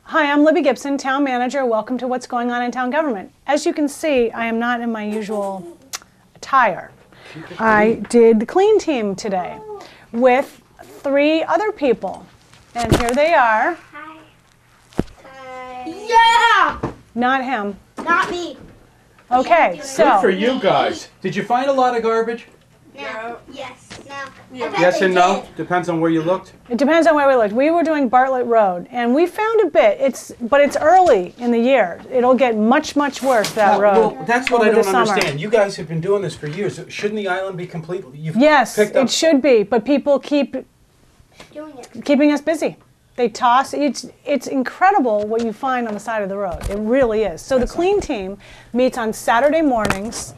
Hi, I'm Libby Gibson, Town Manager. Welcome to What's Going On in Town Government. As you can see, I am not in my usual attire. I did the clean team today with 3 other people. And here they are. Hi. Hi. Yeah! Not him. Not me. Okay, so. Good for you guys. Did you find a lot of garbage? No. Yes. No. Yes and no? Depends on where you looked? It depends on where we looked. We were doing Bartlett Road, and we found a bit. But it's early in the year. It'll get much, much worse, that road. Well, that's what I over don't the summer. understand. You guys have been doing this for years. Shouldn't the island be completely? Yes, it should be, but people keep Doing it. keeping us busy. They toss. It's incredible what you find on the side of the road. It really is. So the clean team meets on Saturday mornings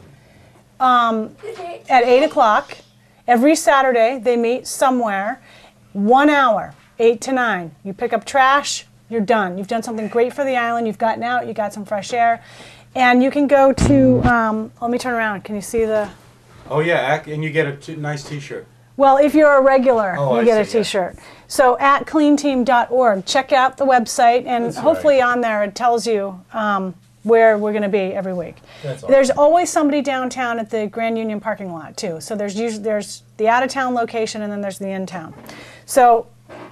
at 8 o'clock. Every Saturday they meet somewhere, 1 hour, 8 to 9. You pick up trash, you're done. You've done something great for the island. You've gotten out, you got some fresh air. And you can go to, let me turn around. Can you see the? Oh yeah, and you get a nice t-shirt. Well, if you're a regular, you get a see, yeah. t-shirt. So at cleanteam.org, check out the website, and That's hopefully right. on there it tells you where we're going to be every week. That's There's always somebody downtown at the Grand Union parking lot too. So there's the out-of-town location, and then there's the in-town. So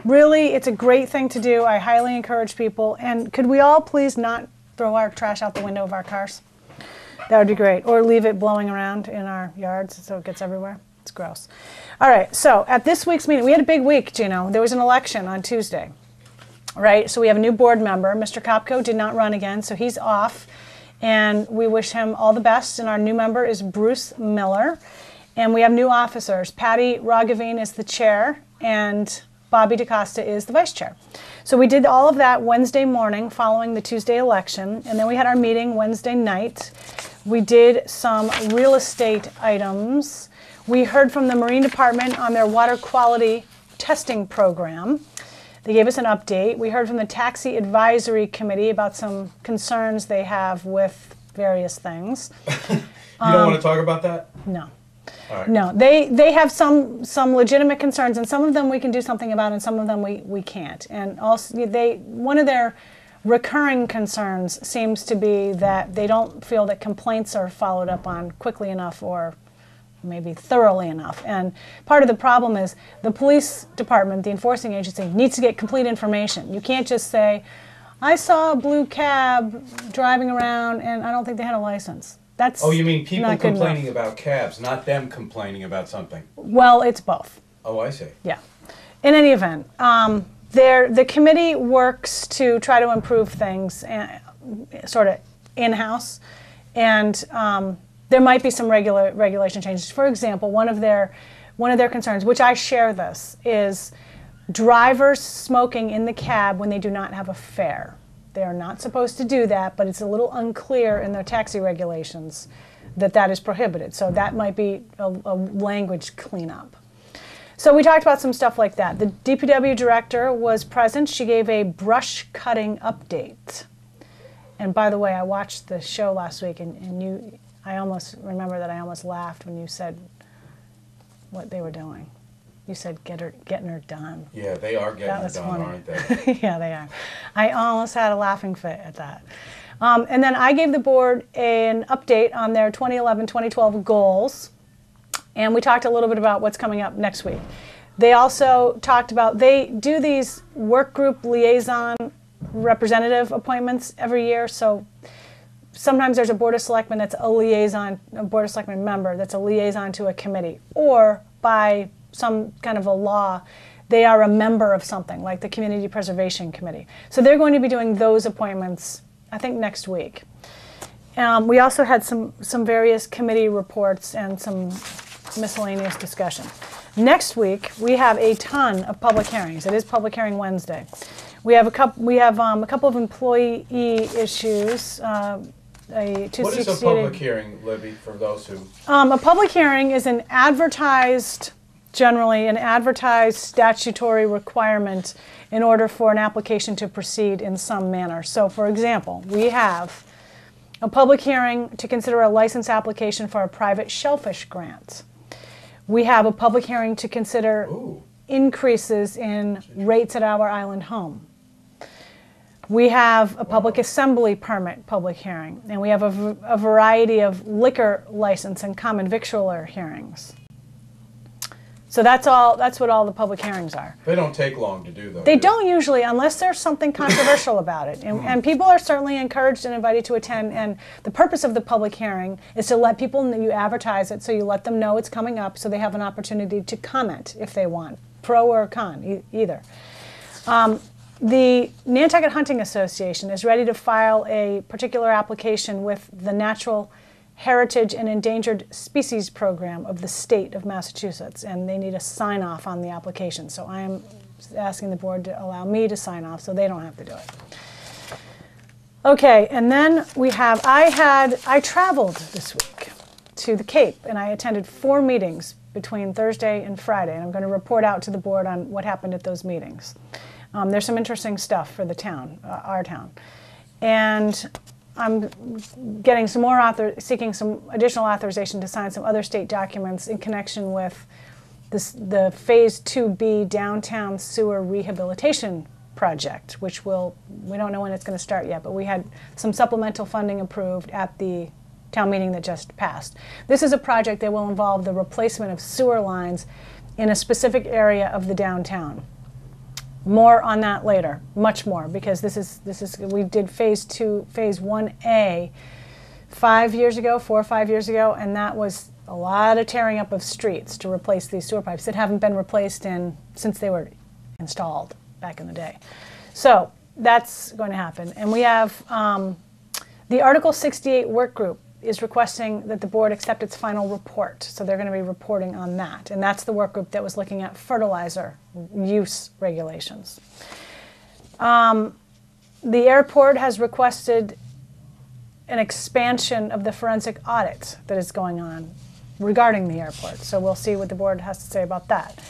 really, it's a great thing to do. I highly encourage people. And could we all please not throw our trash out the window of our cars? That would be great. Or leave it blowing around in our yards so it gets everywhere. It's gross. All right, so at this week's meeting, we had a big week, Gino. There was an election on Tuesday, right? So we have a new board member. Mr. Kopko did not run again, so he's off. And we wish him all the best. And our new member is Bruce Miller. And we have new officers. Patty Raghaveen is the chair, and Bobby DaCosta is the vice chair. So we did all of that Wednesday morning following the Tuesday election. And then we had our meeting Wednesday night. We did some real estate items. We heard from the Marine Department on their water quality testing program. They gave us an update. We heard from the Taxi Advisory Committee about some concerns they have with various things. You don't want to talk about that? No. All right. No, they have some legitimate concerns, and some of them we can do something about, and some of them we can't. And also, one of their recurring concerns seems to be that they don't feel that complaints are followed up on quickly enough or maybe thoroughly enough. And part of the problem is the police department, the enforcing agency, needs to get complete information. You can't just say, I saw a blue cab driving around and I don't think they had a license. That's Oh, you mean people not good complaining enough. about cabs, not them complaining about something? Well, it's both. Oh, I see. Yeah. In any event, the committee works to try to improve things sort of in-house, and there might be some regulation changes. For example, one of their concerns, which I share this, is drivers smoking in the cab when they do not have a fare. They are not supposed to do that, but it's a little unclear in their taxi regulations that is prohibited. So that might be a language cleanup. So we talked about some stuff like that. The DPW director was present. She gave a brush cutting update. And by the way, I watched the show last week, and I almost remember that I almost laughed when you said what they were doing. You said getting her done. Yeah, they are getting That it was done, funny. aren't they? Yeah, they are. I almost had a laughing fit at that. And then I gave the board an update on their 2011-2012 goals. And we talked a little bit about what's coming up next week. They also talked about, they do these work group liaison representative appointments every year. So sometimes there's a Board of Selectmen that's a liaison, a Board of Selectmen member that's a liaison to a committee. Or by some kind of a law, they are a member of something, like the Community Preservation Committee. So they're going to be doing those appointments, I think, next week. We also had some various committee reports and some miscellaneous discussion. Next week, we have a ton of public hearings. It is Public Hearing Wednesday. We have a couple of employee issues. What is a public hearing, Libby, for those who... A public hearing is generally an advertised statutory requirement in order for an application to proceed in some manner. So, for example, we have a public hearing to consider a license application for a private shellfish grant. We have a public hearing to consider increases in rates at our island home. We have a public assembly permit public hearing, and we have a variety of liquor license and common victualler hearings. So that's what all the public hearings are. They don't take long to do, though. They don't usually, unless there's something controversial about it. And people are certainly encouraged and invited to attend. And the purpose of the public hearing is to let people know, you advertise it, so you let them know it's coming up, so they have an opportunity to comment if they want, pro or con, either. The Nantucket Hunting Association is ready to file a particular application with the Natural Heritage and Endangered Species Program of the state of Massachusetts, and they need a sign-off on the application. So I am asking the board to allow me to sign off so they don't have to do it. Okay, and then we have, I traveled this week to the Cape, and I attended 4 meetings between Thursday and Friday, and I'm going to report out to the board on what happened at those meetings. There's some interesting stuff for the town, our town. And I'm getting some more seeking some additional authorization to sign some other state documents in connection with the Phase 2B downtown sewer rehabilitation project, which we don't know when it's going to start yet, but we had some supplemental funding approved at the town meeting that just passed. This is a project that will involve the replacement of sewer lines in a specific area of the downtown. More on that later, much more, because we did Phase 1A 4 or 5 years ago, and that was a lot of tearing up of streets to replace these sewer pipes that haven't been replaced since they were installed back in the day. So that's going to happen. And we have the Article 68 work group is requesting that the board accept its final report. So they're going to be reporting on that. And that's the work group that was looking at fertilizer use regulations. The airport has requested an expansion of the forensic audit that is going on regarding the airport. So we'll see what the board has to say about that.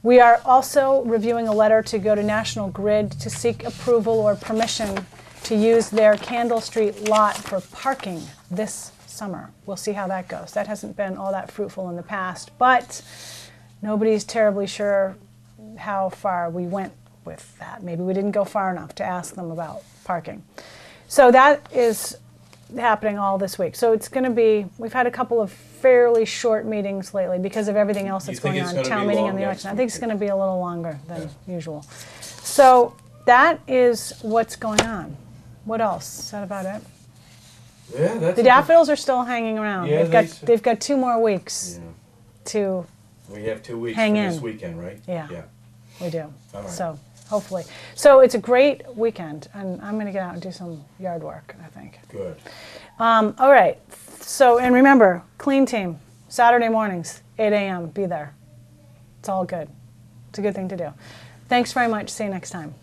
We are also reviewing a letter to go to National Grid to seek approval or permission to use their Candle Street lot for parking this summer. We'll see how that goes. That hasn't been all that fruitful in the past, but nobody's terribly sure how far we went with that. Maybe we didn't go far enough to ask them about parking. So that is happening all this week. So it's going to be, we've had a couple of fairly short meetings lately because of everything else that's going on, town meeting and the election. I think it's going to be a little longer than usual. So that is what's going on. What else? Is that about it? Yeah, that's the daffodils are still hanging around. Yeah, they've got 2 more weeks to We have 2 weeks hang for in. this weekend, right? Yeah, we do. All right. So hopefully. So it's a great weekend, and I'm going to get out and do some yard work, I think. Good. All right. So, and remember, clean team, Saturday mornings, 8 a.m., be there. It's all good. It's a good thing to do. Thanks very much. See you next time.